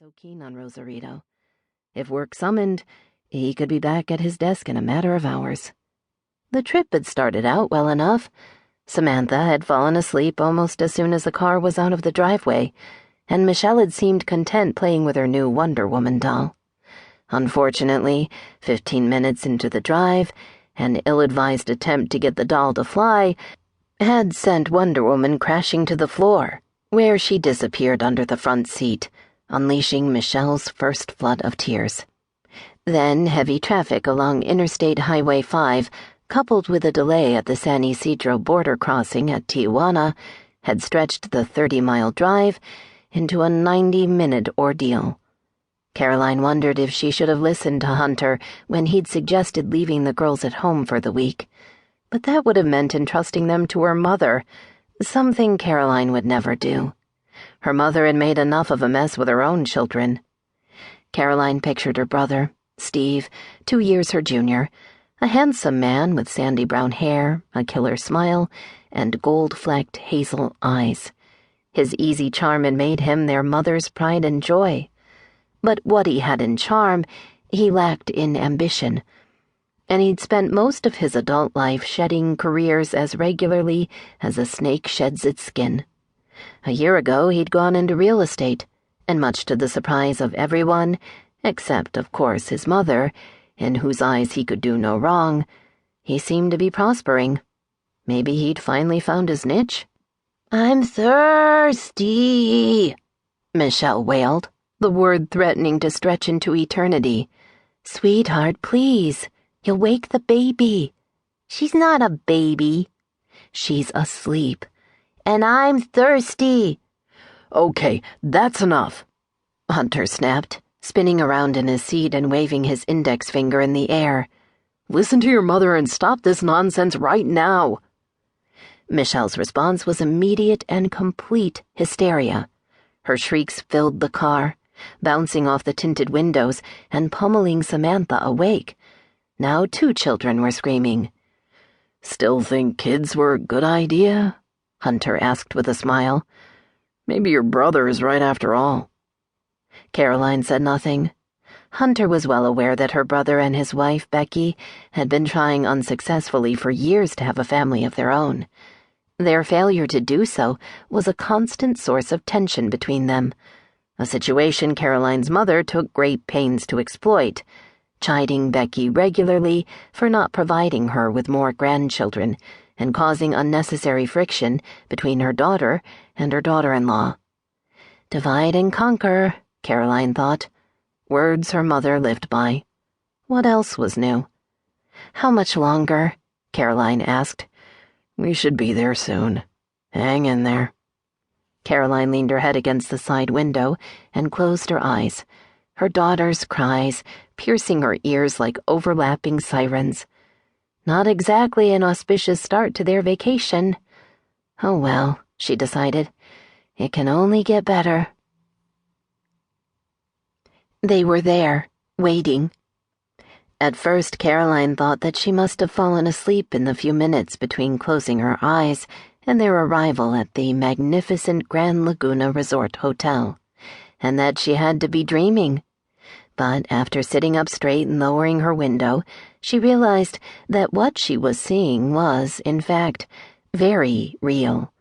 so keen on Rosarito. If work summoned, he could be back at his desk in a matter of hours. The trip had started out well enough. Samantha had fallen asleep almost as soon as the car was out of the driveway, and Michelle had seemed content playing with her new Wonder Woman doll. Unfortunately, 15 minutes into the drive, an ill-advised attempt to get the doll to fly had sent Wonder Woman crashing to the floor, where she disappeared under the front seat, unleashing Michelle's first flood of tears. Then heavy traffic along Interstate Highway 5, coupled with a delay at the San Ysidro border crossing at Tijuana, had stretched the 30-mile drive into a 90-minute ordeal. Caroline wondered if she should have listened to Hunter when he'd suggested leaving the girls at home for the week, but that would have meant entrusting them to her mother, something Caroline would never do. Her mother had made enough of a mess with her own children. Caroline pictured her brother, Steve, 2 years her junior, a handsome man with sandy brown hair, a killer smile, and gold-flecked hazel eyes. His easy charm had made him their mother's pride and joy. But what he had in charm, he lacked in ambition, and he'd spent most of his adult life shedding careers as regularly as a snake sheds its skin. A year ago, he'd gone into real estate, and much to the surprise of everyone, except, of course, his mother, in whose eyes he could do no wrong, he seemed to be prospering. Maybe he'd finally found his niche. "I'm thirsty," Michelle wailed, the word threatening to stretch into eternity. "Sweetheart, please. You'll wake the baby." "She's not a baby." "She's asleep." "And I'm thirsty." "Okay, that's enough," Hunter snapped, spinning around in his seat and waving his index finger in the air. "Listen to your mother and stop this nonsense right now." Michelle's response was immediate and complete hysteria. Her shrieks filled the car, bouncing off the tinted windows and pummeling Samantha awake. Now 2 children were screaming. "Still think kids were a good idea?" Hunter asked with a smile. "Maybe your brother is right after all." Caroline said nothing. Hunter was well aware that her brother and his wife, Becky, had been trying unsuccessfully for years to have a family of their own. Their failure to do so was a constant source of tension between them, a situation Caroline's mother took great pains to exploit, chiding Becky regularly for not providing her with more grandchildren and causing unnecessary friction between her daughter and her daughter-in-law. Divide and conquer, Caroline thought. Words her mother lived by. What else was new? "How much longer?" Caroline asked. "We should be there soon. Hang in there." Caroline leaned her head against the side window and closed her eyes, her daughter's cries piercing her ears like overlapping sirens. Not exactly an auspicious start to their vacation. Oh well, she decided. It can only get better. They were there, waiting. At first, Caroline thought that she must have fallen asleep in the few minutes between closing her eyes and their arrival at the magnificent Grand Laguna Resort Hotel, and that she had to be dreaming. But after sitting up straight and lowering her window, she realized that what she was seeing was, in fact, very real.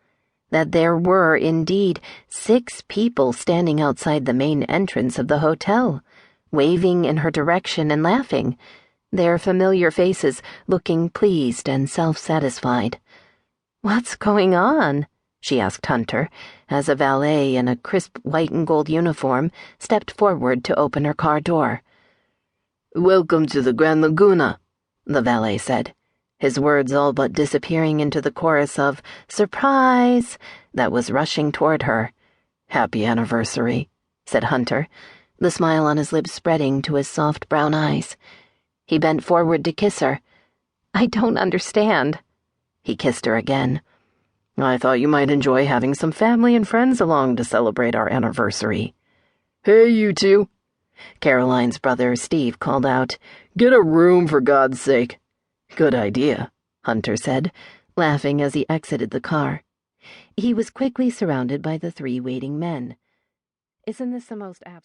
That there were, indeed, 6 people standing outside the main entrance of the hotel, waving in her direction and laughing, their familiar faces looking pleased and self-satisfied. "What's going on?" she asked Hunter, as a valet in a crisp white and gold uniform stepped forward to open her car door. "Welcome to the Grand Laguna," the valet said, his words all but disappearing into the chorus of "surprise" that was rushing toward her. "Happy anniversary," said Hunter, the smile on his lips spreading to his soft brown eyes. He bent forward to kiss her. "I don't understand." He kissed her again. "I thought you might enjoy having some family and friends along to celebrate our anniversary." "Hey, you two," Caroline's brother Steve called out. "Get a room, for God's sake." "Good idea," Hunter said, laughing as he exited the car. He was quickly surrounded by the 3 waiting men. "Isn't this the most absolute